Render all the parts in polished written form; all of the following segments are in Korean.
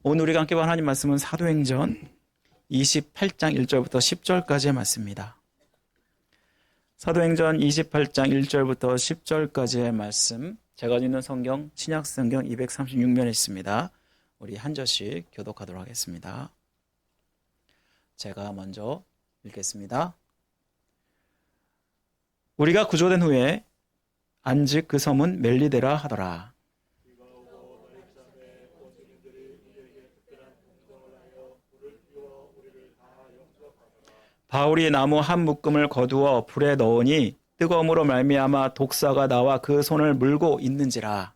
오늘 우리가 함께 본 하나님 말씀은 사도행전 28장 1절부터 10절까지의 말씀입니다. 사도행전 28장 1절부터 10절까지의 말씀, 제가 읽는 성경 신약성경 236면에 있습니다. 우리 한 절씩 교독하도록 하겠습니다. 제가 먼저 읽겠습니다. 우리가 구조된 후에 안즉 그 섬은 멜리데라 하더라. 바울이 나무 한 묶음을 거두어 불에 넣으니 뜨거움으로 말미암아 독사가 나와 그 손을 물고 있는지라.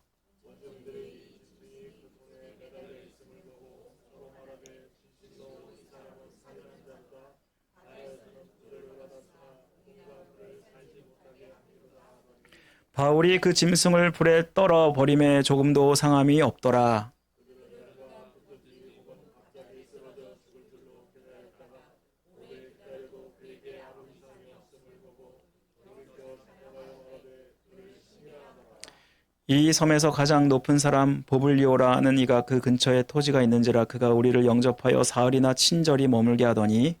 바울이 그 짐승을 불에 떨어 버림에 조금도 상함이 없더라. 이 섬에서 가장 높은 사람 보블리오라는 이가 그 근처에 토지가 있는지라. 그가 우리를 영접하여 사흘이나 친절히 머물게 하더니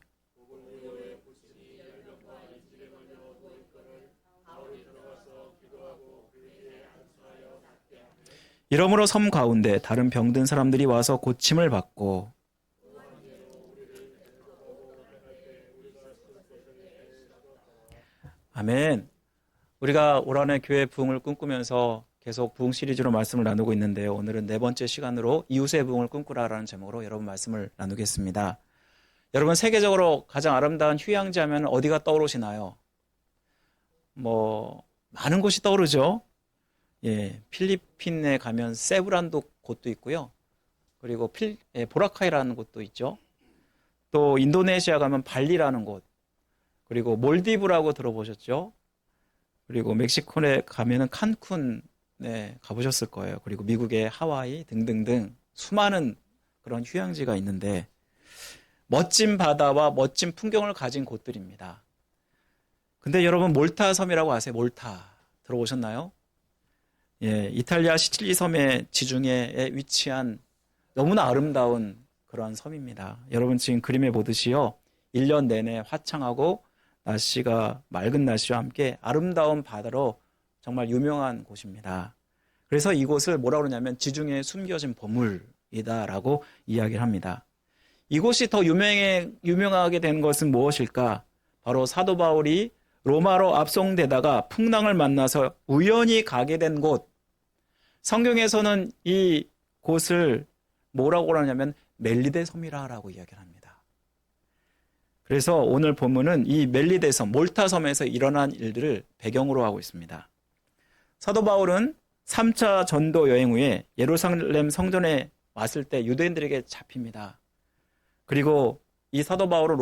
이러므로 섬 가운데 다른 병든 사람들이 와서 고침을 받고, 아멘. 우리가 올 한해 교회 부흥을 꿈꾸면서 계속 부흥 시리즈로 말씀을 나누고 있는데요. 오늘은 네 번째 시간으로 이웃의 부흥을 꿈꾸라라는 제목으로 여러분 말씀을 나누겠습니다. 여러분, 세계적으로 가장 아름다운 휴양지 하면 어디가 떠오르시나요? 많은 곳이 떠오르죠. 필리핀에 가면 세브란도 곳도 있고요. 그리고 보라카이라는 곳도 있죠. 또 인도네시아 가면 발리라는 곳, 그리고 몰디브라고 들어보셨죠? 그리고 멕시코에 가면은 칸쿤 가보셨을 거예요. 그리고 미국의 하와이 등등등 수많은 그런 휴양지가 있는데 멋진 바다와 멋진 풍경을 가진 곳들입니다. 근데 여러분, 몰타 섬이라고 아세요? 몰타 들어보셨나요? 이탈리아 시칠리 섬의 지중해에 위치한 너무나 아름다운 그러한 섬입니다. 여러분, 지금 그림에 보듯이요, 1년 내내 화창하고 날씨가 맑은 날씨와 함께 아름다운 바다로 정말 유명한 곳입니다. 그래서 이곳을 뭐라고 그러냐면 지중해에 숨겨진 보물이다라고 이야기를 합니다. 이곳이 더 유명하게 된 것은 무엇일까? 바로 사도 바울이 로마로 압송되다가 풍랑을 만나서 우연히 가게 된 곳. 성경에서는 이 곳을 뭐라고 그러냐면 멜리데 섬이라고 이야기를 합니다. 그래서 오늘 본문은 이 멜리데 섬, 몰타 섬에서 일어난 일들을 배경으로 하고 있습니다. 사도 바울은 3차 전도 여행 후에 예루살렘 성전에 왔을 때 유대인들에게 잡힙니다. 그리고 이 사도 바울은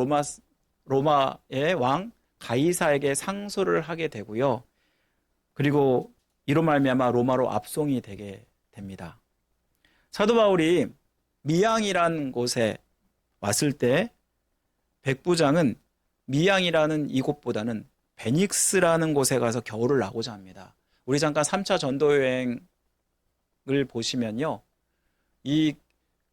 로마의 왕 가이사에게 상소를 하게 되고요. 그리고 이로 말미암아 로마로 압송이 되게 됩니다. 사도 바울이 미양이라는 곳에 왔을 때 백부장은 미양이라는 이곳보다는 베닉스라는 곳에 가서 겨울을 나고자 합니다. 우리 잠깐 3차 전도여행을 보시면요, 이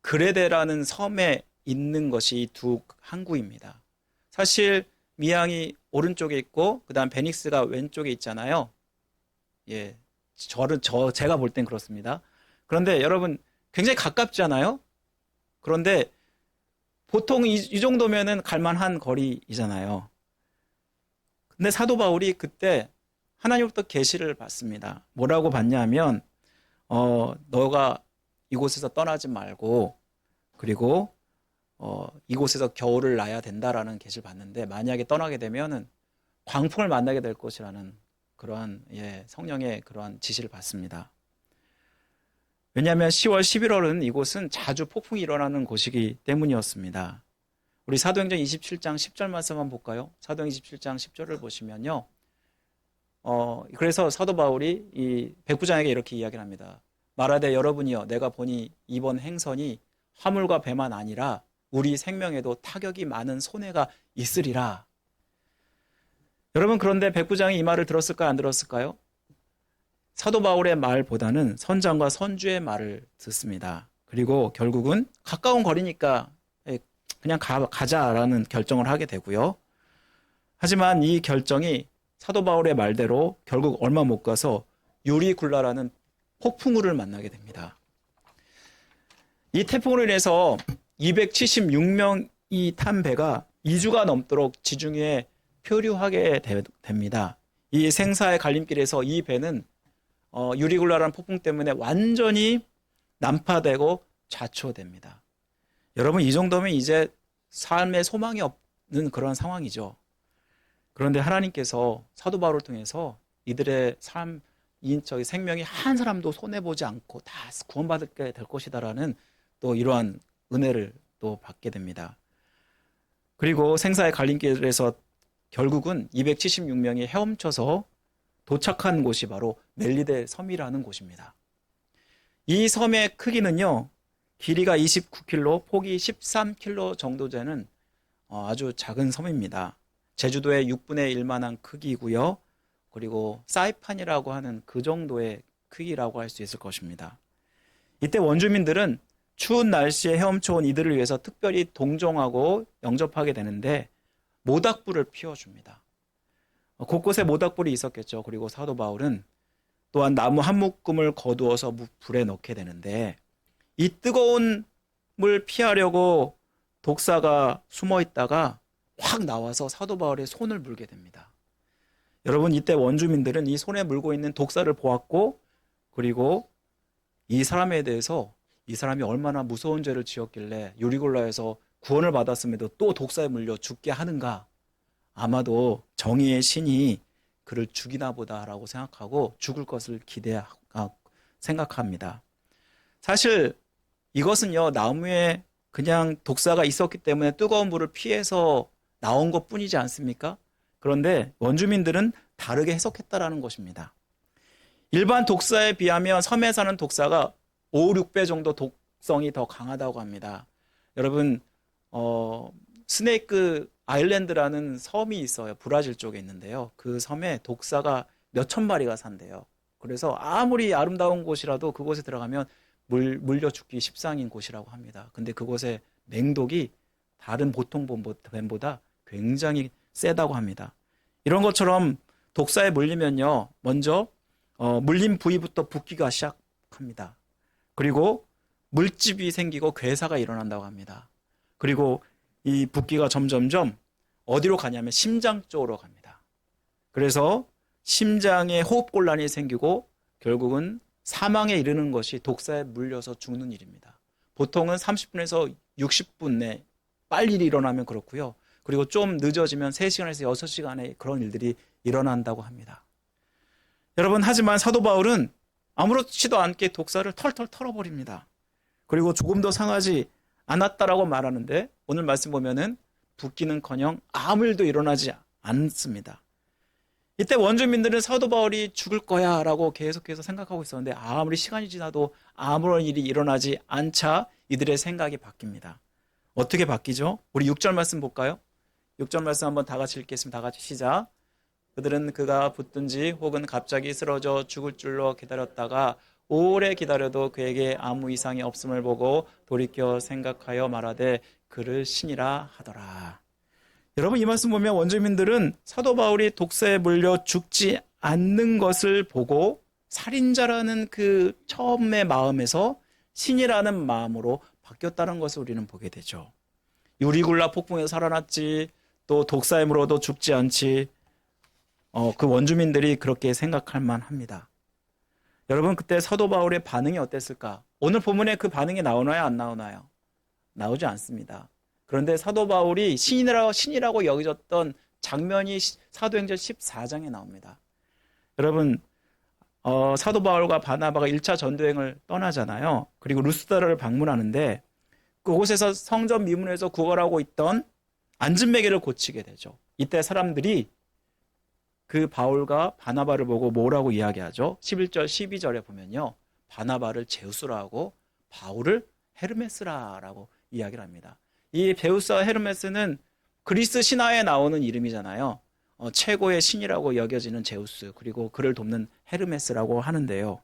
그레데라는 섬에 있는 것이 이 두 항구입니다. 사실 미양이 오른쪽에 있고 그 다음 베닉스가 왼쪽에 있잖아요. 제가 볼 땐 그렇습니다. 그런데 여러분, 굉장히 가깝잖아요. 그런데 보통 이 정도면은 갈만한 거리이잖아요. 근데 사도 바울이 그때 하나님부터 계시를 받습니다. 뭐라고 받냐면 너가 이곳에서 떠나지 말고, 그리고 이곳에서 겨울을 나야 된다라는 계시를 받는데, 만약에 떠나게 되면은 광풍을 만나게 될 것이라는 그러한 성령의 그러한 지시를 받습니다. 왜냐하면 10월, 11월은 이곳은 자주 폭풍이 일어나는 곳이기 때문이었습니다. 우리 사도행전 27장 10절 말씀 한번 볼까요? 사도행전 27장 10절을 보시면요. 그래서 사도 바울이 이 백부장에게 이렇게 이야기를 합니다. 말하되 여러분이여, 내가 보니 이번 행선이 화물과 배만 아니라 우리 생명에도 타격이 많은 손해가 있으리라. 여러분, 그런데 백부장이 이 말을 들었을까요? 안 들었을까요? 사도 바울의 말보다는 선장과 선주의 말을 듣습니다. 그리고 결국은 가까운 거리니까 그냥 가자라는 결정을 하게 되고요. 하지만 이 결정이 사도 바울의 말대로 결국 얼마 못 가서 유리굴라라는 폭풍우를 만나게 됩니다. 이 태풍으로 인해서 276명이 탄 배가 2주가 넘도록 지중해에 표류하게 됩니다. 이 생사의 갈림길에서 이 배는 유리굴라라는 폭풍 때문에 완전히 난파되고 좌초됩니다. 여러분, 이 정도면 이제 삶의 소망이 없는 그런 상황이죠. 그런데 하나님께서 사도 바울을 통해서 이들의 삶, 인적인 생명이 한 사람도 손해보지 않고 다 구원받게 될 것이다라는 또 이러한 은혜를 또 받게 됩니다. 그리고 생사의 갈림길에서 결국은 276명이 헤엄쳐서 도착한 곳이 바로 멜리데 섬이라는 곳입니다. 이 섬의 크기는요, 길이가 29km, 폭이 13km 정도 되는 아주 작은 섬입니다. 제주도의 6분의 1만한 크기고요. 그리고 사이판이라고 하는 그 정도의 크기라고 할 수 있을 것입니다. 이때 원주민들은 추운 날씨에 헤엄쳐온 이들을 위해서 특별히 동정하고 영접하게 되는데 모닥불을 피워줍니다. 곳곳에 모닥불이 있었겠죠. 그리고 사도 바울은 또한 나무 한 묶음을 거두어서 불에 넣게 되는데 이 뜨거운 물 피하려고 독사가 숨어 있다가 확 나와서 사도 바울의 손을 물게 됩니다. 여러분, 이때 원주민들은 이 손에 물고 있는 독사를 보았고, 그리고 이 사람에 대해서 이 사람이 얼마나 무서운 죄를 지었길래 유리굴라에서 구원을 받았음에도 또 독사에 물려 죽게 하는가? 아마도 정의의 신이 그를 죽이나 보다라고 생각하고 죽을 것을 생각합니다. 사실 이것은요, 나무에 그냥 독사가 있었기 때문에 뜨거운 불을 피해서 나온 것 뿐이지 않습니까? 그런데 원주민들은 다르게 해석했다라는 것입니다. 일반 독사에 비하면 섬에 사는 독사가 5, 6배 정도 독성이 더 강하다고 합니다. 여러분, 스네이크 아일랜드라는 섬이 있어요. 브라질 쪽에 있는데요. 그 섬에 독사가 몇천 마리가 산대요. 그래서 아무리 아름다운 곳이라도 그곳에 들어가면 물려 죽기 십상인 곳이라고 합니다. 근데 그곳의 맹독이 다른 보통 뱀보다 굉장히 세다고 합니다. 이런 것처럼 독사에 물리면요, 먼저 물린 부위부터 붓기가 시작합니다. 그리고 물집이 생기고 괴사가 일어난다고 합니다. 그리고 이 붓기가 점점점 어디로 가냐면 심장 쪽으로 갑니다. 그래서 심장에 호흡곤란이 생기고 결국은 사망에 이르는 것이 독사에 물려서 죽는 일입니다. 보통은 30분에서 60분 내 빨리 일어나면 그렇고요. 그리고 좀 늦어지면 3시간에서 6시간에 그런 일들이 일어난다고 합니다. 여러분, 하지만 사도 바울은 아무렇지도 않게 독사를 털털 털어버립니다. 그리고 조금 더 상하지 않았다라고 말하는데 오늘 말씀 보면은 붓기는커녕 아무 일도 일어나지 않습니다. 이때 원주민들은 사도 바울이 죽을 거야 라고 계속해서 생각하고 있었는데 아무리 시간이 지나도 아무런 일이 일어나지 않자 이들의 생각이 바뀝니다. 어떻게 바뀌죠? 우리 6절 말씀 볼까요? 6절 말씀 한번 다 같이 읽겠습니다. 다 같이 시작. 그들은 그가 붙든지 혹은 갑자기 쓰러져 죽을 줄로 기다렸다가 오래 기다려도 그에게 아무 이상이 없음을 보고 돌이켜 생각하여 말하되 그를 신이라 하더라. 여러분, 이 말씀 보면 원주민들은 사도 바울이 독사에 물려 죽지 않는 것을 보고 살인자라는 그 처음의 마음에서 신이라는 마음으로 바뀌었다는 것을 우리는 보게 되죠. 유리굴라 폭풍에서 살아났지, 또 독사에 물어도 죽지 않지, 그 원주민들이 그렇게 생각할 만합니다. 여러분, 그때 사도 바울의 반응이 어땠을까? 오늘 본문에 그 반응이 나오나요, 안 나오나요? 나오지 않습니다. 그런데 사도 바울이 신이라고 여겨졌던 장면이 사도행전 14장에 나옵니다. 여러분, 사도 바울과 바나바가 1차 전도행을 떠나잖아요. 그리고 루스드라를 방문하는데 그곳에서 성전 미문에서 구걸하고 있던 앉은매개를 고치게 되죠. 이때 사람들이 그 바울과 바나바를 보고 뭐라고 이야기하죠? 11절, 12절에 보면요. 바나바를 제우스라고 바울을 헤르메스라라고 이야기를 합니다. 이 제우스와 헤르메스는 그리스 신화에 나오는 이름이잖아요. 최고의 신이라고 여겨지는 제우스, 그리고 그를 돕는 헤르메스라고 하는데요.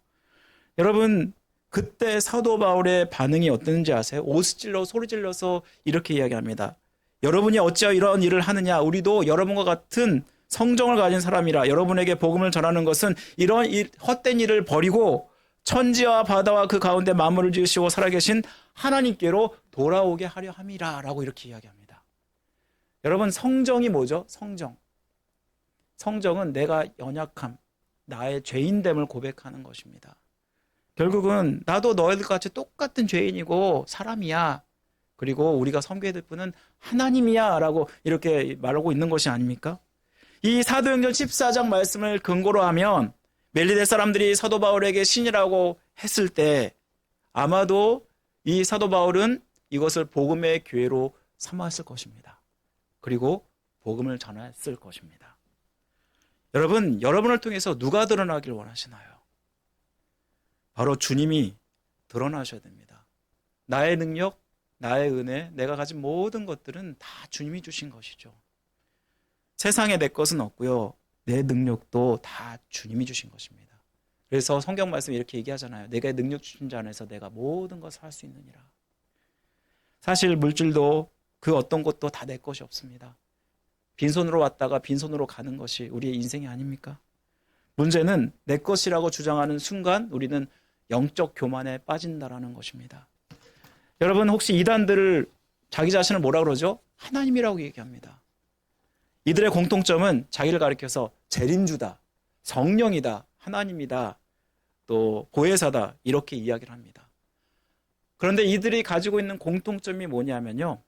여러분, 그때 사도 바울의 반응이 어땠는지 아세요? 옷을 찔러 소리 질러서 이렇게 이야기합니다. 여러분이 어찌하여 이런 일을 하느냐? 우리도 여러분과 같은 성정을 가진 사람이라. 여러분에게 복음을 전하는 것은 이런 헛된 일을 버리고 천지와 바다와 그 가운데 만물을 지으시고 살아계신 하나님께로 돌아오게 하려 함이라 라고 이렇게 이야기합니다. 여러분, 성정이 뭐죠? 성정은 내가 연약함, 나의 죄인됨을 고백하는 것입니다. 결국은 나도 너희들 같이 똑같은 죄인이고 사람이야. 그리고 우리가 섬겨야 될 분은 하나님이야 라고 이렇게 말하고 있는 것이 아닙니까? 이 사도행전 14장 말씀을 근거로 하면 멜리데 사람들이 사도 바울에게 신이라고 했을 때 아마도 이 사도 바울은 이것을 복음의 기회로 삼았을 것입니다. 그리고 복음을 전했을 것입니다. 여러분, 여러분을 통해서 누가 드러나길 원하시나요? 바로 주님이 드러나셔야 됩니다. 나의 능력, 나의 은혜, 내가 가진 모든 것들은 다 주님이 주신 것이죠. 세상에 내 것은 없고요. 내 능력도 다 주님이 주신 것입니다. 그래서 성경 말씀이 이렇게 얘기하잖아요. 내가 능력 주신 자 안에서 내가 모든 것을 할 수 있느니라. 사실 물질도 그 어떤 것도 다 내 것이 없습니다. 빈손으로 왔다가 빈손으로 가는 것이 우리의 인생이 아닙니까? 문제는 내 것이라고 주장하는 순간 우리는 영적 교만에 빠진다라는 것입니다. 여러분, 혹시 이단들을 자기 자신을 뭐라 그러죠? 하나님이라고 얘기합니다. 이들의 공통점은 자기를 가리켜서 재림주다, 성령이다, 하나님이다, 또 보혜사다 이렇게 이야기를 합니다. 그런데 이들이 가지고 있는 공통점이 뭐냐면요,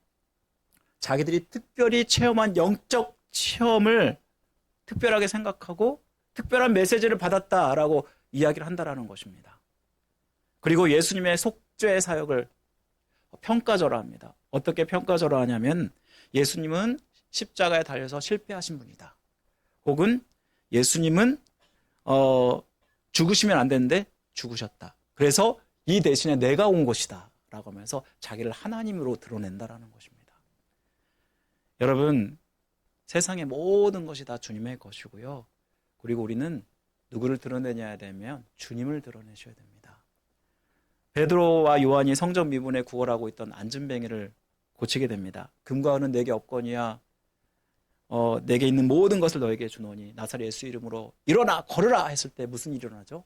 자기들이 특별히 체험한 영적 체험을 특별하게 생각하고 특별한 메시지를 받았다라고 이야기를 한다라는 것입니다. 그리고 예수님의 속죄 사역을 평가절하합니다. 어떻게 평가절하하냐면 예수님은 십자가에 달려서 실패하신 분이다. 혹은 예수님은 죽으시면 안 되는데 죽으셨다. 그래서 이 대신에 내가 온 것이다 라고 하면서 자기를 하나님으로 드러낸다라는 것입니다. 여러분, 세상의 모든 것이 다 주님의 것이고요. 그리고 우리는 누구를 드러내냐 되면 주님을 드러내셔야 됩니다. 베드로와 요한이 성전 미문에 구걸하고 있던 안진뱅이를 고치게 됩니다. 금과 은은 내게 없거니와 내게 있는 모든 것을 너에게 주노니 나사렛 예수 이름으로 일어나 걸으라 했을 때 무슨 일이 일어나죠?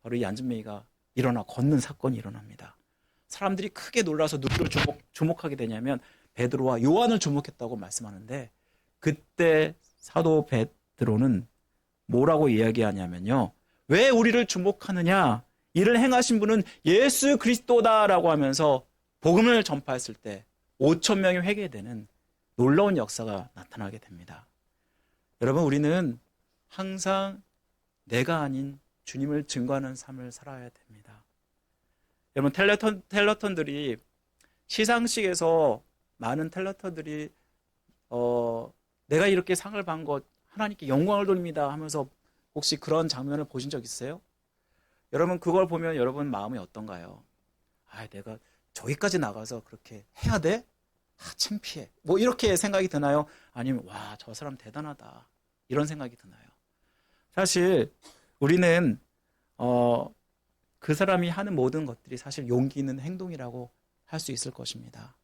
바로 이 안진뱅이가 일어나 걷는 사건이 일어납니다. 사람들이 크게 놀라서 누구를 주목하게 되냐면 베드로와 요한을 주목했다고 말씀하는데, 그때 사도 베드로는 뭐라고 이야기하냐면요, 왜 우리를 주목하느냐, 이를 행하신 분은 예수 그리스도다라고 하면서 복음을 전파했을 때 5천 명이 회개되는 놀라운 역사가 나타나게 됩니다. 여러분, 우리는 항상 내가 아닌 주님을 증거하는 삶을 살아야 됩니다. 여러분, 텔레톤들이 시상식에서 많은 텔레톤들이 내가 이렇게 상을 받은 것 하나님께 영광을 돌립니다 하면서 혹시 그런 장면을 보신 적 있어요? 여러분, 그걸 보면 여러분 마음이 어떤가요? 내가 저기까지 나가서 그렇게 해야 돼? 창피해. 뭐 이렇게 생각이 드나요? 아니면 와, 저 사람 대단하다, 이런 생각이 드나요? 사실 우리는 그 사람이 하는 모든 것들이 사실 용기 있는 행동이라고 할 수 있을 것입니다.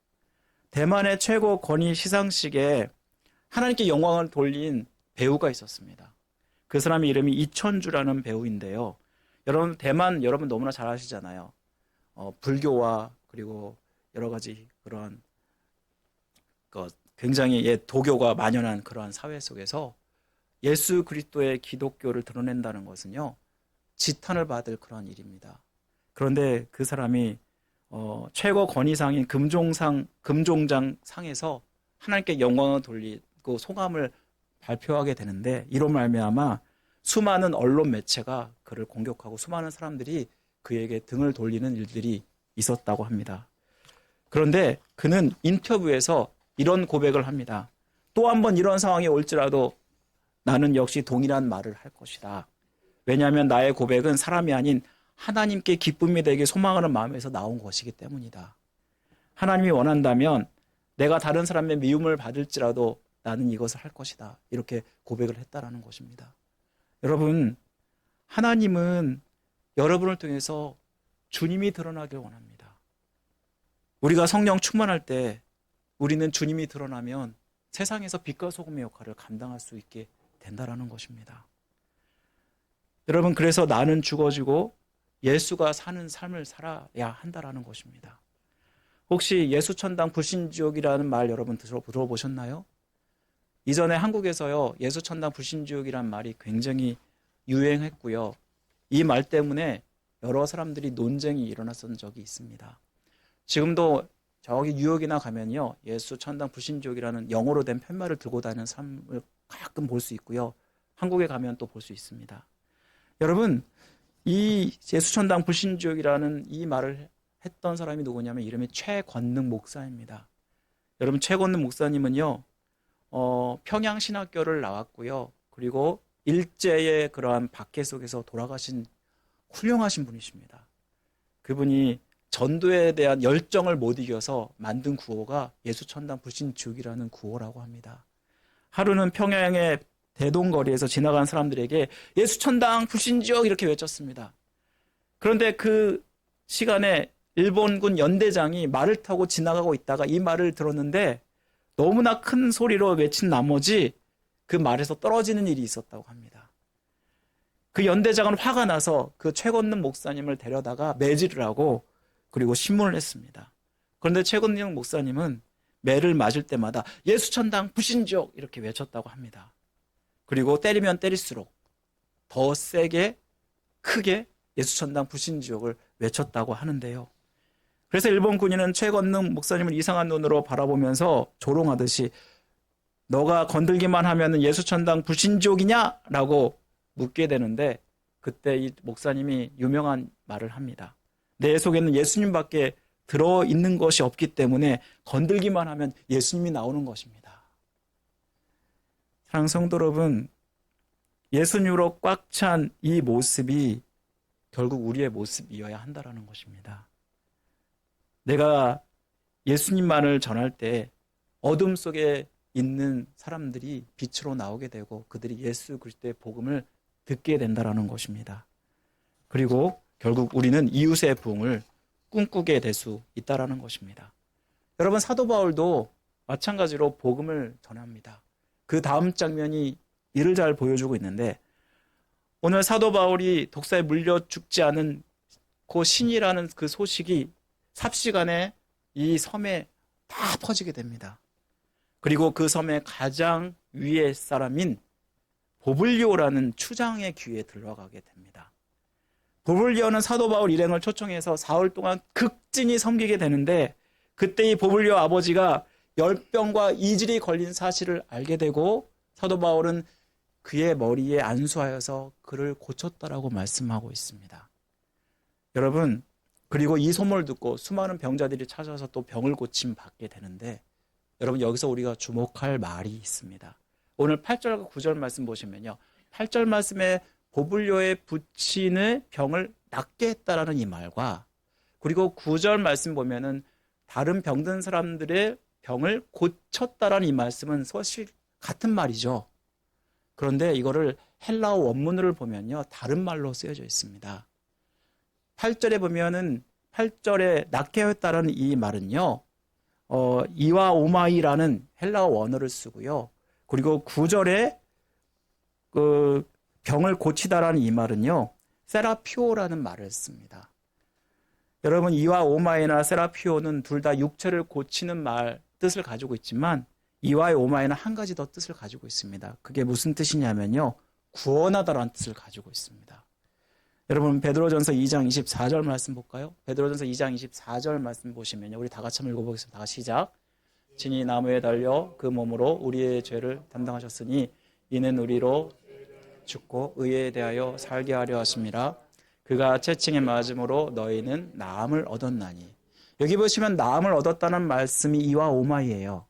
대만의 최고 권위 시상식에 하나님께 영광을 돌린 배우가 있었습니다. 그 사람의 이름이 이천주라는 배우인데요. 여러분, 대만 여러분 너무나 잘 아시잖아요. 불교와 그리고 여러 가지 그런 굉장히 도교가 만연한 그러한 사회 속에서 예수 그리스도의 기독교를 드러낸다는 것은요, 지탄을 받을 그런 일입니다. 그런데 그 사람이 최고 권위상인 금종장 상에서 하나님께 영광을 돌리고 소감을 발표하게 되는데, 이로 말미암아 수많은 언론 매체가 그를 공격하고 수많은 사람들이 그에게 등을 돌리는 일들이 있었다고 합니다. 그런데 그는 인터뷰에서 이런 고백을 합니다. 또 한 번 이런 상황이 올지라도 나는 역시 동일한 말을 할 것이다. 왜냐하면 나의 고백은 사람이 아닌 하나님께 기쁨이 되게 소망하는 마음에서 나온 것이기 때문이다. 하나님이 원한다면 내가 다른 사람의 미움을 받을지라도 나는 이것을 할 것이다. 이렇게 고백을 했다라는 것입니다. 여러분, 하나님은 여러분을 통해서 주님이 드러나길 원합니다. 우리가 성령 충만할 때 우리는 주님이 드러나면 세상에서 빛과 소금의 역할을 감당할 수 있게 된다라는 것입니다. 여러분, 그래서 나는 죽어지고 예수가 사는 삶을 살아야 한다라는 것입니다. 혹시 예수천당 불신지옥이라는 말 여러분 들어보셨나요? 이전에 한국에서요, 예수천당 불신지옥이라는 말이 굉장히 유행했고요. 이 말 때문에 여러 사람들이 논쟁이 일어났던 적이 있습니다. 지금도 저기 뉴욕이나 가면요, 예수천당 불신지옥이라는 영어로 된 팻말을 들고 다니는 사람을 가끔 볼 수 있고요. 한국에 가면 또 볼 수 있습니다. 여러분, 이 예수천당 불신지옥이라는 이 말을 했던 사람이 누구냐면 이름이 최건능 목사입니다. 여러분, 최건능 목사님은요, 평양신학교를 나왔고요. 그리고 일제의 그러한 박해 속에서 돌아가신 훌륭하신 분이십니다. 그분이 전도에 대한 열정을 못 이겨서 만든 구호가 예수천당 불신지옥이라는 구호라고 합니다. 하루는 평양의 대동거리에서 지나간 사람들에게 예수천당 불신지옥 이렇게 외쳤습니다. 그런데 그 시간에 일본군 연대장이 말을 타고 지나가고 있다가 이 말을 들었는데 너무나 큰 소리로 외친 나머지 그 말에서 떨어지는 일이 있었다고 합니다. 그 연대장은 화가 나서 그 최건능 목사님을 데려다가 매질을 하고 그리고 신문을 했습니다. 그런데 최건능 목사님은 매를 맞을 때마다 예수천당 불신지옥 이렇게 외쳤다고 합니다. 그리고 때리면 때릴수록 더 세게 크게 예수천당 불신지옥을 외쳤다고 하는데요. 그래서 일본 군인은 최건능 목사님을 이상한 눈으로 바라보면서 조롱하듯이 너가 건들기만 하면 예수천당 불신지옥이냐? 라고 묻게 되는데 그때 이 목사님이 유명한 말을 합니다. 내 속에는 예수님밖에 들어있는 것이 없기 때문에 건들기만 하면 예수님이 나오는 것입니다. 사랑하는 성도 여러분, 예수님으로 꽉 찬 이 모습이 결국 우리의 모습이어야 한다는 것입니다. 내가 예수님만을 전할 때 어둠 속에 있는 사람들이 빛으로 나오게 되고 그들이 예수 그리스도의 복음을 듣게 된다는 것입니다. 그리고 결국 우리는 이웃의 부흥을 꿈꾸게 될 수 있다는 것입니다. 여러분, 사도 바울도 마찬가지로 복음을 전합니다. 그 다음 장면이 이를 잘 보여주고 있는데 오늘 사도 바울이 독사에 물려 죽지 않은 그 신이라는 그 소식이 삽시간에 이 섬에 다 퍼지게 됩니다. 그리고 그 섬의 가장 위의 사람인 보블리오라는 추장의 귀에 들어가게 됩니다. 보블리오는 사도 바울 일행을 초청해서 사흘 동안 극진히 섬기게 되는데 그때 이 보블리오 아버지가 열병과 이질이 걸린 사실을 알게 되고 사도 바울은 그의 머리에 안수하여서 그를 고쳤다라고 말씀하고 있습니다. 여러분, 그리고 이 소문을 듣고 수많은 병자들이 찾아서 또 병을 고침 받게 되는데 여러분, 여기서 우리가 주목할 말이 있습니다. 오늘 8절과 9절 말씀 보시면요, 8절 말씀에 보블리오의 부친의 병을 낫게 했다라는 이 말과 그리고 9절 말씀 보면은 다른 병든 사람들의 병을 고쳤다라는 이 말씀은 사실 같은 말이죠. 그런데 이거를 헬라어 원문을 보면요, 다른 말로 쓰여져 있습니다. 8절에 보면은 8절에 낫게 했다라는 이 말은요, 이와 오마이라는 헬라어 원어를 쓰고요. 그리고 9절에 그 병을 고치다라는 이 말은요, 세라피오라는 말을 씁니다. 여러분, 이와 오마이나 세라피오는 둘 다 육체를 고치는 말 뜻을 가지고 있지만 이와 오마이는 한 가지 더 뜻을 가지고 있습니다. 그게 무슨 뜻이냐면요, 구원하다라는 뜻을 가지고 있습니다. 여러분, 베드로전서 2장 24절 말씀 볼까요? 베드로전서 2장 24절 말씀 보시면요, 우리 다 같이 한번 읽어보겠습니다. 다 같이 시작. 진이 나무에 달려 그 몸으로 우리의 죄를 담당하셨으니 이는 우리로 죽고 의에 대하여 살게 하려 하심이라. 그가 채찍에 맞음으로 너희는 나음을 얻었나니. 여기 보시면 나음을 얻었다는 말씀이 이와 오마이예요.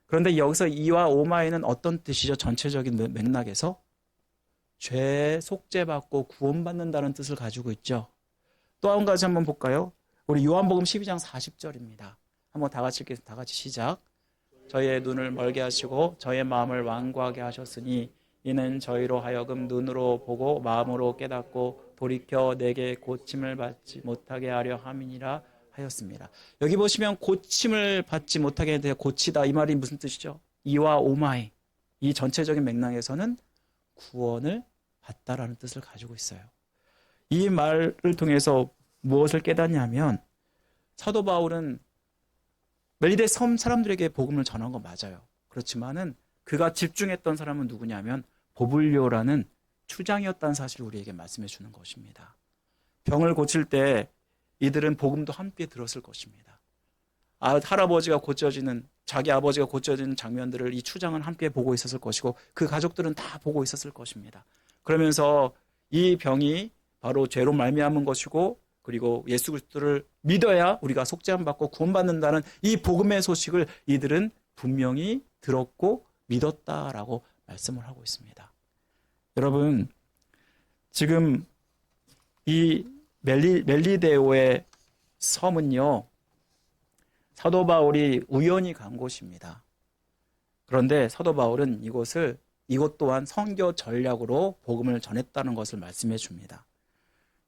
그런데 여기서 이와 오마이는 어떤 뜻이죠? 전체적인 맥락에서 죄 속죄받고 구원받는다는 뜻을 가지고 있죠. 또 한 가지 한번 볼까요? 우리 요한복음 12장 40절입니다. 한번 다 같이 읽겠습니다. 다 같이 시작. 저희의 눈을 멀게 하시고 저희의 마음을 완고하게 하셨으니 이는 저희로 하여금 눈으로 보고 마음으로 깨닫고 돌이켜 내게 고침을 받지 못하게 하려 함이니라 하였습니다. 여기 보시면 고침을 받지 못하게 돼 고치다 이 말이 무슨 뜻이죠? 이와 오마이 이 전체적인 맥락에서는 구원을 받다라는 뜻을 가지고 있어요. 이 말을 통해서 무엇을 깨닫냐면 사도 바울은 멜리데 섬 사람들에게 복음을 전한 건 맞아요. 그렇지만은 그가 집중했던 사람은 누구냐면 보블리오라는 추장이었다는 사실을 우리에게 말씀해 주는 것입니다. 병을 고칠 때 이들은 복음도 함께 들었을 것입니다. 할아버지가 고쳐지는 자기 아버지가 고쳐지는 장면들을 이 추장은 함께 보고 있었을 것이고 그 가족들은 다 보고 있었을 것입니다. 그러면서 이 병이 바로 죄로 말미암은 것이고 그리고 예수 그리스도를 믿어야 우리가 속죄함 받고 구원받는다는 이 복음의 소식을 이들은 분명히 들었고 믿었다라고 말씀을 하고 있습니다. 여러분 지금 이 멜리데오의 섬은요 사도 바울이 우연히 간 곳입니다. 그런데 사도 바울은 이것 또한 선교 전략으로 복음을 전했다는 것을 말씀해 줍니다.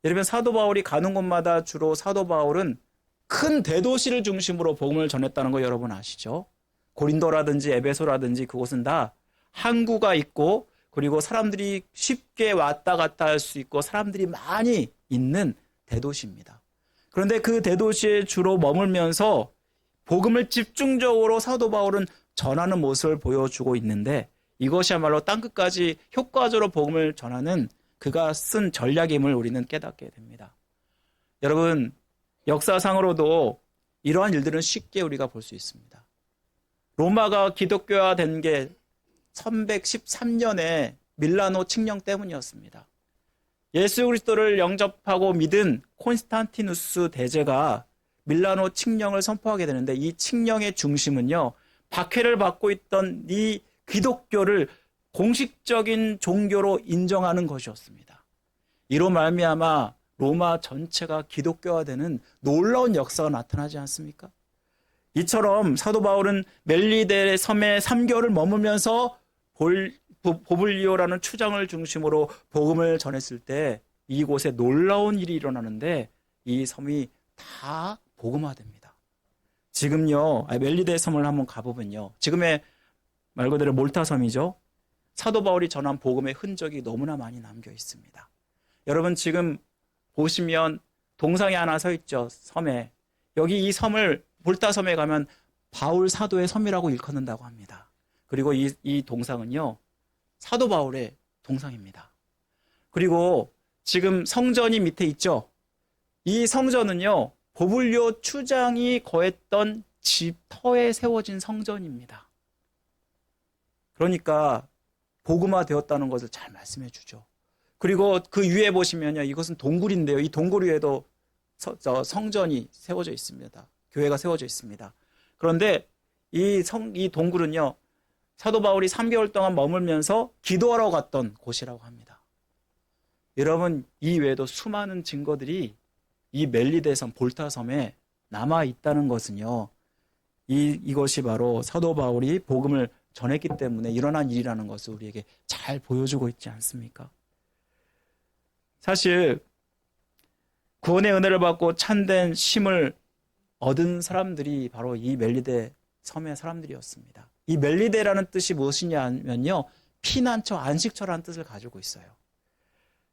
여러분 사도 바울이 가는 곳마다 주로 사도 바울은 큰 대도시를 중심으로 복음을 전했다는 거 여러분 아시죠? 고린도라든지 에베소라든지 그곳은 다 항구가 있고 그리고 사람들이 쉽게 왔다 갔다 할 수 있고 사람들이 많이 있는 대도시입니다. 그런데 그 대도시에 주로 머물면서 복음을 집중적으로 사도 바울은 전하는 모습을 보여주고 있는데 이것이야말로 땅끝까지 효과적으로 복음을 전하는 그가 쓴 전략임을 우리는 깨닫게 됩니다. 여러분 역사상으로도 이러한 일들은 쉽게 우리가 볼 수 있습니다. 로마가 기독교화된 게 313년에 밀라노 칙령 때문이었습니다. 예수 그리스도를 영접하고 믿은 콘스탄티누스 대제가 밀라노 칙령을 선포하게 되는데 이 칙령의 중심은요. 박해를 받고 있던 이 기독교를 공식적인 종교로 인정하는 것이었습니다. 이로 말미암아 로마 전체가 기독교화되는 놀라운 역사가 나타나지 않습니까? 이처럼 사도 바울은 멜리데 섬에 3개월을 머물면서 보블리오라는 추장을 중심으로 복음을 전했을 때 이곳에 놀라운 일이 일어나는데 이 섬이 다 복음화됩니다. 지금요 멜리데 섬을 한번 가보면요 지금의 말 그대로 몰타 섬이죠. 사도 바울이 전한 복음의 흔적이 너무나 많이 남겨 있습니다. 여러분 지금 보시면 동상이 하나 서 있죠. 섬에. 여기 이 섬을 몰타 섬에 가면 바울 사도의 섬이라고 일컫는다고 합니다. 그리고 이 동상은요 사도 바울의 동상입니다. 그리고 지금 성전이 밑에 있죠. 이 성전은요 보블리오 추장이 거했던 집터에 세워진 성전입니다. 그러니까 복음화 되었다는 것을 잘 말씀해 주죠. 그리고 그 위에 보시면요 이것은 동굴인데요. 이 동굴 위에도 성전이 세워져 있습니다. 교회가 세워져 있습니다. 그런데 이 동굴은요 사도 바울이 3개월 동안 머물면서 기도하러 갔던 곳이라고 합니다. 여러분 이 외에도 수많은 증거들이 이 멜리데섬 볼타섬에 남아 있다는 것은요 이것이 바로 사도 바울이 복음을 전했기 때문에 일어난 일이라는 것을 우리에게 잘 보여주고 있지 않습니까? 사실 구원의 은혜를 받고 참된 쉼을 얻은 사람들이 바로 이 멜리데 섬의 사람들이었습니다. 이 멜리데라는 뜻이 무엇이냐면요 피난처, 안식처라는 뜻을 가지고 있어요.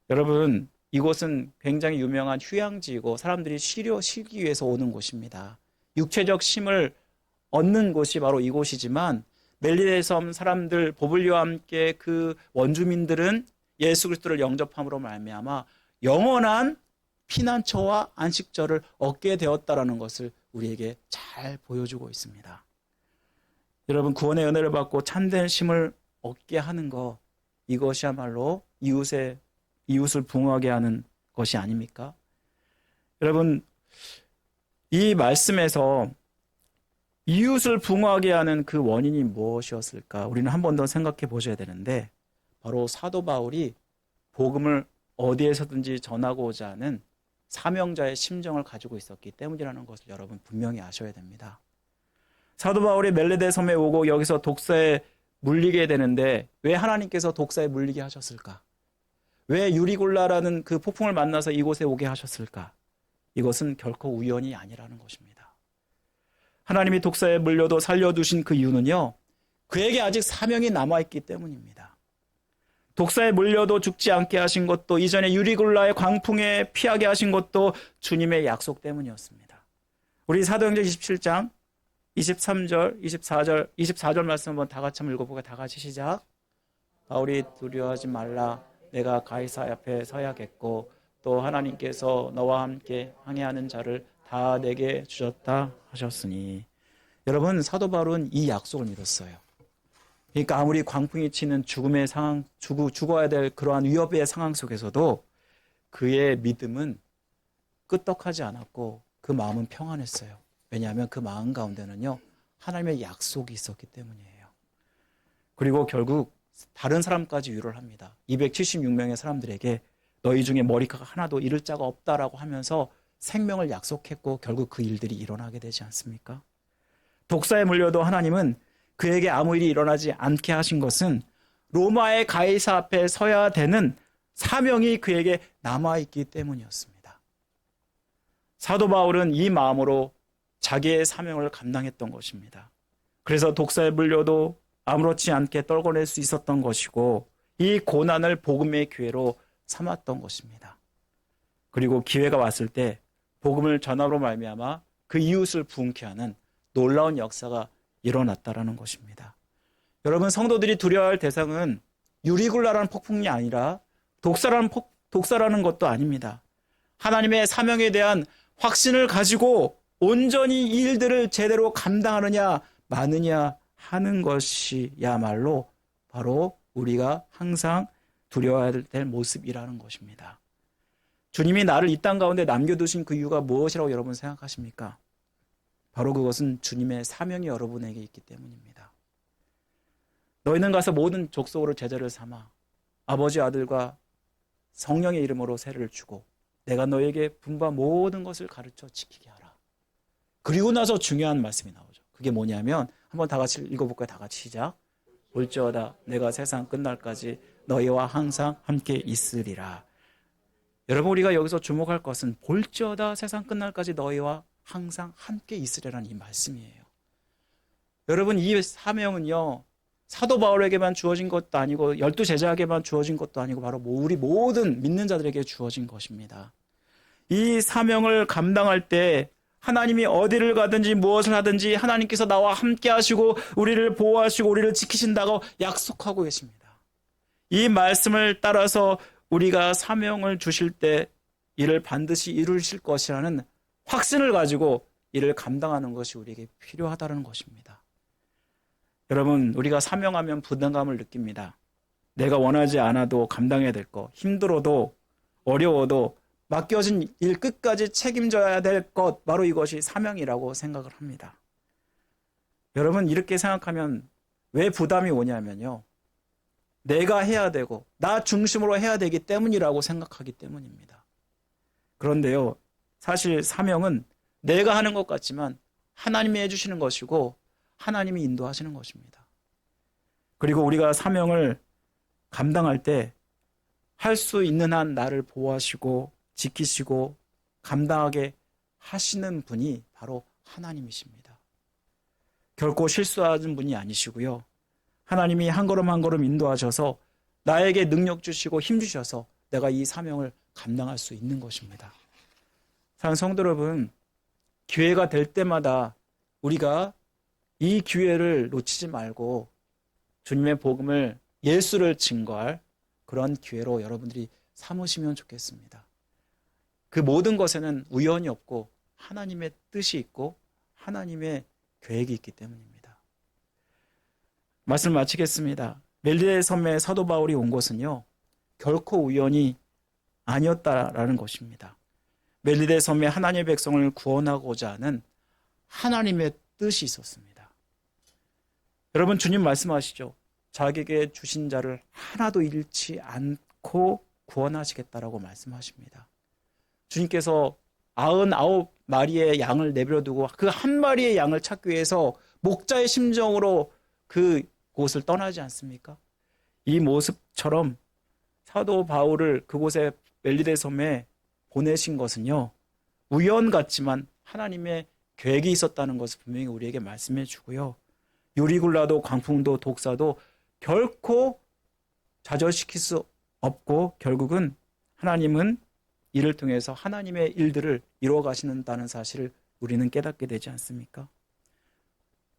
여러분 이곳은 굉장히 유명한 휴양지이고 사람들이 쉬기 위해서 오는 곳입니다. 육체적 쉼을 얻는 곳이 바로 이곳이지만 멜리데 섬 사람들 보블리오와 함께 그 원주민들은 예수 그리스도를 영접함으로 말미암아 영원한 피난처와 안식처를 얻게 되었다라는 것을 우리에게 잘 보여주고 있습니다. 여러분 구원의 은혜를 받고 참된 쉼을 얻게 하는 것 이것이야말로 이웃을 부흥하게 하는 것이 아닙니까? 여러분 이 말씀에서 이웃을 부흥하게 하는 그 원인이 무엇이었을까? 우리는 한 번 더 생각해 보셔야 되는데 바로 사도 바울이 복음을 어디에서든지 전하고자 하는 사명자의 심정을 가지고 있었기 때문이라는 것을 여러분 분명히 아셔야 됩니다. 사도 바울이 멜리데 섬에 오고 여기서 독사에 물리게 되는데 왜 하나님께서 독사에 물리게 하셨을까? 왜 유리굴라라는 그 폭풍을 만나서 이곳에 오게 하셨을까? 이것은 결코 우연이 아니라는 것입니다. 하나님이 독사에 물려도 살려두신 그 이유는요, 그에게 아직 사명이 남아있기 때문입니다. 독사에 물려도 죽지 않게 하신 것도, 이전에 유리굴라의 광풍에 피하게 하신 것도 주님의 약속 때문이었습니다. 우리 사도행전 27장 23절, 24절 말씀 한번 다 같이 한번 읽어보고 다 같이 시작. 바울이 두려워하지 말라. 내가 가이사 앞에 서야겠고 또 하나님께서 너와 함께 항해하는 자를 다 내게 주셨다 하셨으니. 여러분, 사도 바울은 이 약속을 믿었어요. 그러니까 아무리 광풍이 치는 죽음의 상황, 죽어야 될 그러한 위협의 상황 속에서도 그의 믿음은 끄떡하지 않았고 그 마음은 평안했어요. 왜냐하면 그 마음 가운데는요, 하나님의 약속이 있었기 때문이에요. 그리고 결국 다른 사람까지 위로를 합니다. 276명의 사람들에게 너희 중에 머리카락 하나도 잃을 자가 없다라고 하면서 생명을 약속했고 결국 그 일들이 일어나게 되지 않습니까? 독사에 물려도 하나님은 그에게 아무 일이 일어나지 않게 하신 것은 로마의 가이사 앞에 서야 되는 사명이 그에게 남아있기 때문이었습니다. 사도 바울은 이 마음으로 자기의 사명을 감당했던 것입니다. 그래서 독사에 물려도 아무렇지 않게 떨궈낼 수 있었던 것이고 이 고난을 복음의 기회로 삼았던 것입니다. 그리고 기회가 왔을 때 복음을 전함으로 말미암아 그 이웃을 부흥케 하는 놀라운 역사가 일어났다라는 것입니다. 여러분, 성도들이 두려워할 대상은 유리굴라라는 폭풍이 아니라 독사라는 것도 아닙니다. 하나님의 사명에 대한 확신을 가지고 온전히 이 일들을 제대로 감당하느냐 마느냐 하는 것이야말로 바로 우리가 항상 두려워해야 될 모습이라는 것입니다. 주님이 나를 이 땅 가운데 남겨두신 그 이유가 무엇이라고 여러분 생각하십니까? 바로 그것은 주님의 사명이 여러분에게 있기 때문입니다. 너희는 가서 모든 족속으로 제자를 삼아 아버지, 아들과 성령의 이름으로 세례를 주고 내가 너에게 분부한 모든 것을 가르쳐 지키게 하라. 그리고 나서 중요한 말씀이 나오죠. 그게 뭐냐면 한번 다 같이 읽어볼까요? 다 같이 시작. 볼지어다 내가 세상 끝날까지 너희와 항상 함께 있으리라. 여러분, 우리가 여기서 주목할 것은 볼지어다 세상 끝날까지 너희와 항상 함께 있으리라는 이 말씀이에요. 여러분, 이 사명은요, 사도 바울에게만 주어진 것도 아니고 12제자에게만 주어진 것도 아니고 바로 우리 모든 믿는 자들에게 주어진 것입니다. 이 사명을 감당할 때 하나님이 어디를 가든지 무엇을 하든지 하나님께서 나와 함께 하시고 우리를 보호하시고 우리를 지키신다고 약속하고 계십니다. 이 말씀을 따라서 우리가 사명을 주실 때 이를 반드시 이루실 것이라는 확신을 가지고 이를 감당하는 것이 우리에게 필요하다는 것입니다. 여러분, 우리가 사명하면 부담감을 느낍니다. 내가 원하지 않아도 감당해야 될 것, 힘들어도 어려워도 맡겨진 일 끝까지 책임져야 될 것, 바로 이것이 사명이라고 생각을 합니다. 여러분, 이렇게 생각하면 왜 부담이 오냐면요, 내가 해야 되고 나 중심으로 해야 되기 때문이라고 생각하기 때문입니다. 그런데요, 사실 사명은 내가 하는 것 같지만 하나님이 해주시는 것이고 하나님이 인도하시는 것입니다. 그리고 우리가 사명을 감당할 때 할 수 있는 한 나를 보호하시고 지키시고 감당하게 하시는 분이 바로 하나님이십니다. 결코 실수하는 분이 아니시고요. 하나님이 한 걸음 한 걸음 인도하셔서 나에게 능력 주시고 힘 주셔서 내가 이 사명을 감당할 수 있는 것입니다. 사랑하는 성도 여러분, 기회가 될 때마다 우리가 이 기회를 놓치지 말고 주님의 복음을, 예수를 증거할 그런 기회로 여러분들이 삼으시면 좋겠습니다. 그 모든 것에는 우연이 없고 하나님의 뜻이 있고 하나님의 계획이 있기 때문입니다. 말씀 마치겠습니다. 멜리데 섬에 사도 바울이 온 것은요, 결코 우연이 아니었다라는 것입니다. 멜리데 섬에 하나님의 백성을 구원하고자 하는 하나님의 뜻이 있었습니다. 여러분, 주님 말씀하시죠. 자기에게 주신 자를 하나도 잃지 않고 구원하시겠다라고 말씀하십니다. 주님께서 99마리의 양을 내버려두고 그 한 마리의 양을 찾기 위해서 목자의 심정으로 그 곳을 떠나지 않습니까? 이 모습처럼 사도 바울을 그곳에 멜리데 섬에 보내신 것은요, 우연 같지만 하나님의 계획이 있었다는 것을 분명히 우리에게 말씀해 주고요. 유리굴라도 광풍도 독사도 결코 좌절시킬 수 없고, 결국은 하나님은 이를 통해서 하나님의 일들을 이루어 가신다는 사실을 우리는 깨닫게 되지 않습니까?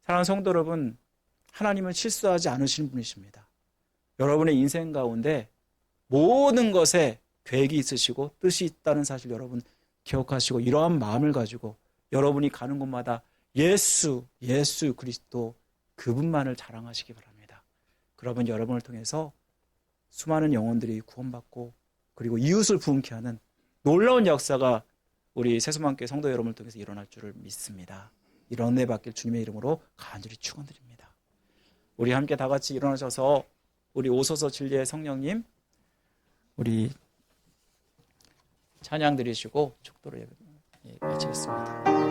사랑하는 성도 여러분, 하나님은 실수하지 않으시는 분이십니다. 여러분의 인생 가운데 모든 것에 계획이 있으시고 뜻이 있다는 사실 여러분 기억하시고, 이러한 마음을 가지고 여러분이 가는 곳마다 예수 그리스도 그분만을 자랑하시기 바랍니다. 그러면 여러분을 통해서 수많은 영혼들이 구원받고, 그리고 이웃을 부흥케 하는 놀라운 역사가 우리 새소망교회 성도 여러분을 통해서 일어날 줄을 믿습니다. 이런 은혜 받길 주님의 이름으로 간절히 축원드립니다. 우리 함께 다 같이 일어나셔서 우리 오소서 진리의 성령님, 우리 찬양 드리시고 축도를 마치겠습니다.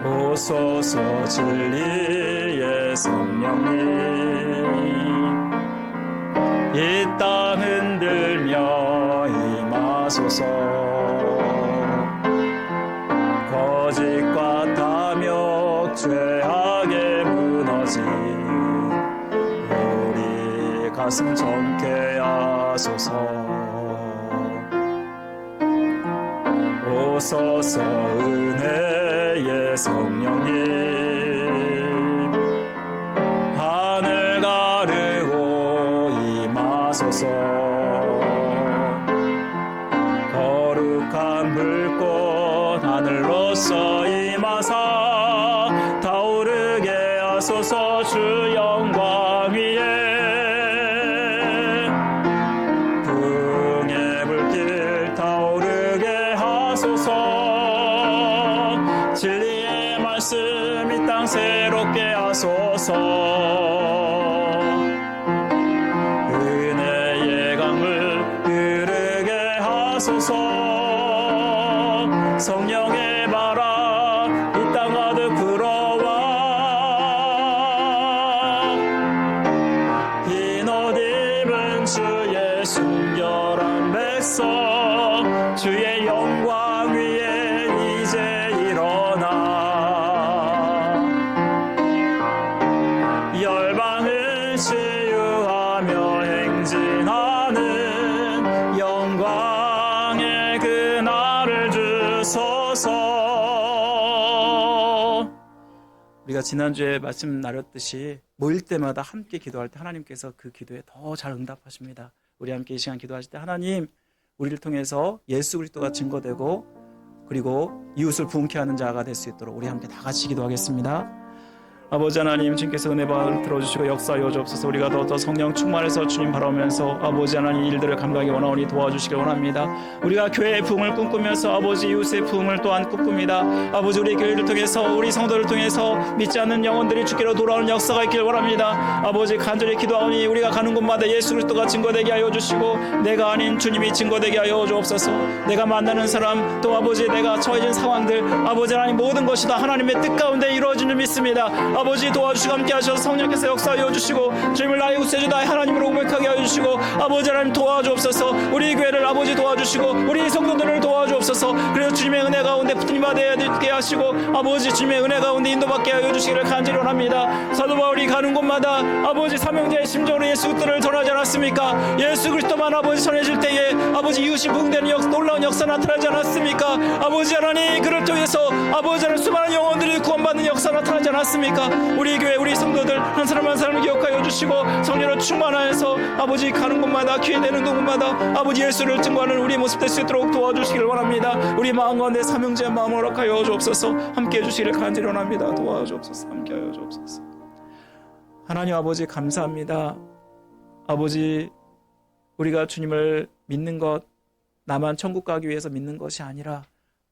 오소서 진리의 성령님, 이 땅 흔들며 임하소서. 거짓과 탐욕 죄악에 무너진 우리 가슴 젊게 하소서. 오소서 은혜의 성령님, 하늘 가르고 임하소서. 거룩한 불꽃 하늘로서 임하사 타오르게 하소서. 주 영광 위에 부흥의 불길 타오르게 하소서. 진리의 말씀 이 땅 새롭게 하소서. 은혜의 강물 흐르게 하소서. 성령의 바람 이 땅 가득 불어와. 흰 옷 입은 주의 순결한 백성, 주의 영광 위에 이제 일어나. 열방을 치유하며 행진하는 영광의 그날을 주소서. 우리가 지난주에 말씀 나눴듯이 모일 때마다 함께 기도할 때 하나님께서 그 기도에 더 잘 응답하십니다. 우리 함께 이 시간 기도하실 때 하나님, 우리를 통해서 예수 그리스도가 증거되고 그리고 이웃을 부흥케 하는 자가 될 수 있도록 우리 함께 다 같이 기도하겠습니다. 아버지 하나님, 주님께서 은혜를 들어주시고 역사하여 주옵소서. 우리가 더 성령 충만해서 주님 바라보면서 아버지 하나님 일들을 감당하기 원하오니 도와주시길 원합니다. 우리가 교회의 부흥을 꿈꾸면서 아버지 이웃의 부흥을 또한 꿈꿉니다. 아버지, 우리 교회를 통해서 우리 성도를 통해서 믿지 않는 영혼들이 주께로 돌아오는 역사가 있길 원합니다. 아버지, 간절히 기도하오니 우리가 가는 곳마다 예수 그리스도가 증거되게 하여 주시고 내가 아닌 주님이 증거되게 하여 주옵소서. 내가 만나는 사람, 또 아버지 내가 처해진 상황들, 아버지 하나님 모든 것이 다 하나님의 뜻 가운데 이루어진 줄 믿습니다. 아버지 도와주시고 함께 하셔서 성령께서 역사하여 주시고 주님을 나의 구세주 나의 하나님으로 고백하게 하여 주시고 아버지 하나님 도와주옵소서. 우리 교회를 아버지 도와주시고 우리 성도들을 도와주옵소서. 그래서 주님의 은혜 가운데 붙임받게 하시고 아버지 주님의 은혜 가운데 인도받게 하여 주시기를 간절히 원합니다. 사도 바울이 가는 곳마다 아버지 삼형제의 심정으로 예수 그리스도를 전하지 않았습니까? 예수 그리스도만 아버지 전해질 때에 아버지 이웃이 부흥되는 놀라운 역사 나타나지 않았습니까? 아버지 하나님, 그를 통해서 아버지 하나님 수많은 영혼들이 구원받는 역사 나타나지 않았습니까? 우리 교회 우리 성도들 한 사람 한 사람을 기억하여 주시고 성령으로 충만하여서 아버지 가는 곳마다 기회 되는 곳마다 아버지 예수를 증거하는 우리 모습 될 수 있도록 도와주시기를 원합니다. 우리 마음 가운데 삼형제의 마음을 허락하여 주옵소서. 함께해 주시기를 간절히 원합니다. 도와주옵소서. 함께하여 주옵소서. 하나님 아버지 감사합니다. 아버지, 우리가 주님을 믿는 것 나만 천국 가기 위해서 믿는 것이 아니라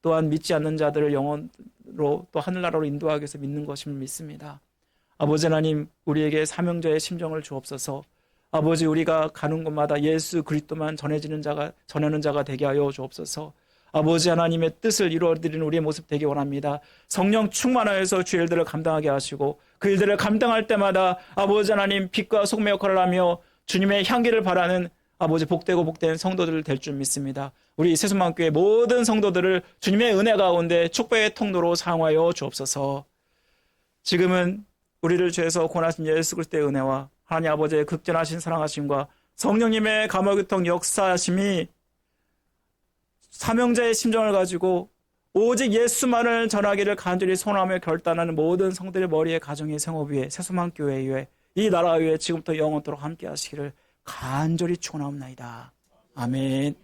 또한 믿지 않는 자들을 영원으로 또 하늘나라로 인도하기 위해서 믿는 것임을 믿습니다. 아버지 하나님, 우리에게 사명자의 심정을 주옵소서. 아버지, 우리가 가는 곳마다 예수 그리스도만 전하는 자가 되게 하여 주옵소서. 아버지 하나님의 뜻을 이루어드리는 우리의 모습 되기 원합니다. 성령 충만하여서 주 일들을 감당하게 하시고 그 일들을 감당할 때마다 아버지 하나님 빛과 소금의 역할을 하며 주님의 향기를 바라는 아버지 복되고 복된 성도들 될 줄 믿습니다. 우리 세수만교회 모든 성도들을 주님의 은혜 가운데 축복의 통로로 사용하여 주옵소서. 지금은 우리를 죄에서 구원하신 예수 그리스도의 은혜와 하나님 아버지의 극전하신 사랑하심과 성령님의 감화교통 역사하심이 사명자의 심정을 가지고 오직 예수만을 전하기를 간절히 소원하며 결단하는 모든 성들의 머리에 가정의 생업 위에 세수만교회 위에 이 나라 위에 지금부터 영원토록 함께 하시기를 간절히 축원하옵나이다. 아멘.